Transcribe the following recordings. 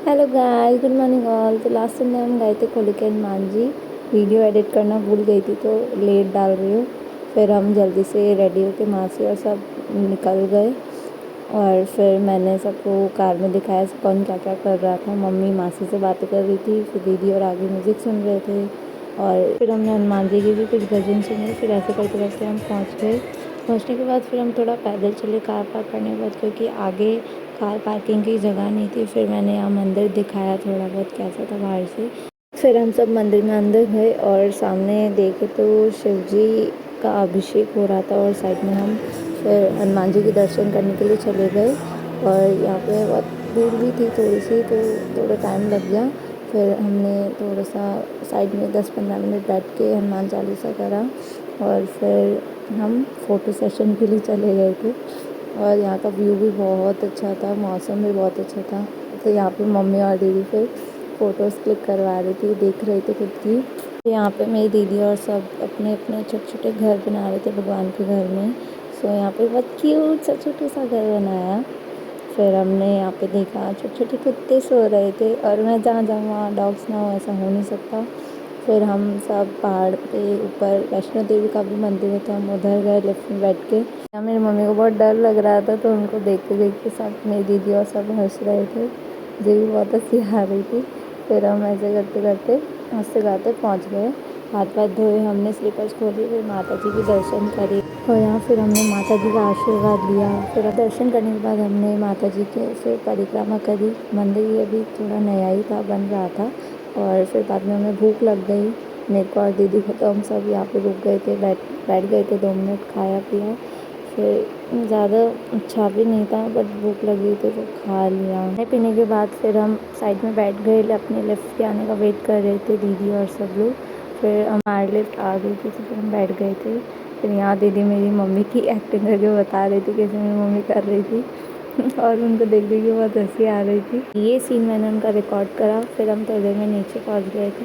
Hello guys, good morning all. तो last time में हम गए थे कोलिकन मांझी। वीडियो एडिट करना भूल गई थी तो लेट डाल रही हूँ। फिर हम जल्दी से रेडी होके मासी और सब निकल गए। और फिर मैंने सबको कार में दिखाया कौन क्या क्या कर रहा था। मम्मी मासी से बातें कर रही थी, फिर दीदी और आगे म्यूज़िक सुन रहे थे। और फिर हमने हनुमान जी की भी कुछ भजन सुने। फिर ऐसे करते करते हम पहुँच गए। पहुँचने के बाद फिर हम थोड़ा पैदल चले कार पार्क करने के बाद, क्योंकि आगे कार पार्किंग की जगह नहीं थी। फिर मैंने यहाँ मंदिर दिखाया थोड़ा बहुत कैसा था बाहर से। फिर हम सब मंदिर में अंदर गए और सामने देखे तो शिव जी का अभिषेक हो रहा था। और साइड में हम फिर हनुमान जी के दर्शन करने के लिए चले गए। और यहाँ पे बहुत भीड़ भी थी थोड़ी सी, तो थोड़ा टाइम लग गया। फिर हमने थोड़ा सा साइड में 10-15 मिनट बैठ के हनुमान चालीसा करा। और फिर हम फ़ोटो सेशन के लिए चले गए थे। और यहाँ का व्यू भी बहुत अच्छा था, मौसम भी बहुत अच्छा था। तो यहाँ पे मम्मी और दीदी फिर फ़ोटोज़ क्लिक करवा रही थी, देख रही थी खुद की। तो यहाँ पे मेरी दीदी और सब अपने अपने छोटे छोटे घर बना रहे थे भगवान के घर में। सो यहाँ पे बहुत क्यूट सा छोटा सा घर बनाया। फिर हमने यहाँ पे देखा छोटे छोटे कुत्ते सो रहे थे, और मैं जहाँ जाऊँ वहाँ डॉग्स ना हो ऐसा हो नहीं सकता। फिर हम सब पहाड़ पे ऊपर वैष्णो देवी का भी मंदिर है, तो हम उधर गए लिफ्ट में बैठ के। यहाँ मेरी मम्मी को बहुत डर लग रहा था, तो उनको देखते देखते सब मेरी दीदी और सब हंस रहे थे। मुझे भी बहुत हंसी आ रही थी। फिर हम ऐसे करते करते हंसते गाते पहुँच गए। हाथ पाथ धोए, हमने स्लीपर्स खोली, फिर माता जी के दर्शन करे। और यहाँ फिर हमने माता जी का आशीर्वाद लिया। फिर दर्शन करने के बाद हमने माता जी के फिर परिक्रमा करी। मंदिर ये भी थोड़ा नया ही था, बन रहा था। और फिर बाद में हमें भूख लग गई मेरे को और दीदी को, तो हम सब यहाँ पे रुक गए थे, बैठ गए थे 2 मिनट, खाया पिया। फिर ज़्यादा अच्छा भी नहीं था, बट भूख लगी थी तो खा लिया। खाने पीने के बाद फिर हम साइड में बैठ गए, अपने लिफ्ट के आने का वेट कर रहे थे दीदी और सब लोग। फिर हमारी लिफ्ट आ गई थी तो फिर हम बैठ गए थे। फिर यहाँ दीदी मेरी मम्मी की एक्टिंग करके बता रही थी कैसे मेरी मम्मी कर रही थी। और उनको देख देख के बहुत हंसी आ रही थी। ये सीन मैंने उनका रिकॉर्ड करा। फिर हम थोड़ी देर में नीचे पहुँच गए थे।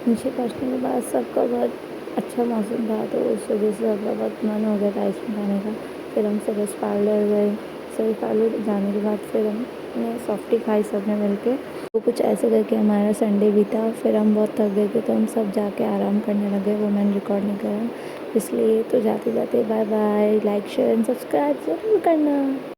नीचे पहुँचने के बाद सबका बहुत अच्छा मौसम था, तो उस वजह से सबका बहुत मन हो गया था आइसक्रीम खाने का। फिर हम सरस पार्लर गए। सरस पार्लर जाने के बाद फिर हमने सॉफ्टी खाई सब ने मिल के। तो कुछ ऐसे करके हमारा संडे भी था। फिर हम बहुत थक गए थे तो हम सब जाके आराम करने लगे। वो मैंने रिकॉर्ड नहीं करा इसलिए। तो जाते जाते bye bye, like share and subscribe ज़रूर करना।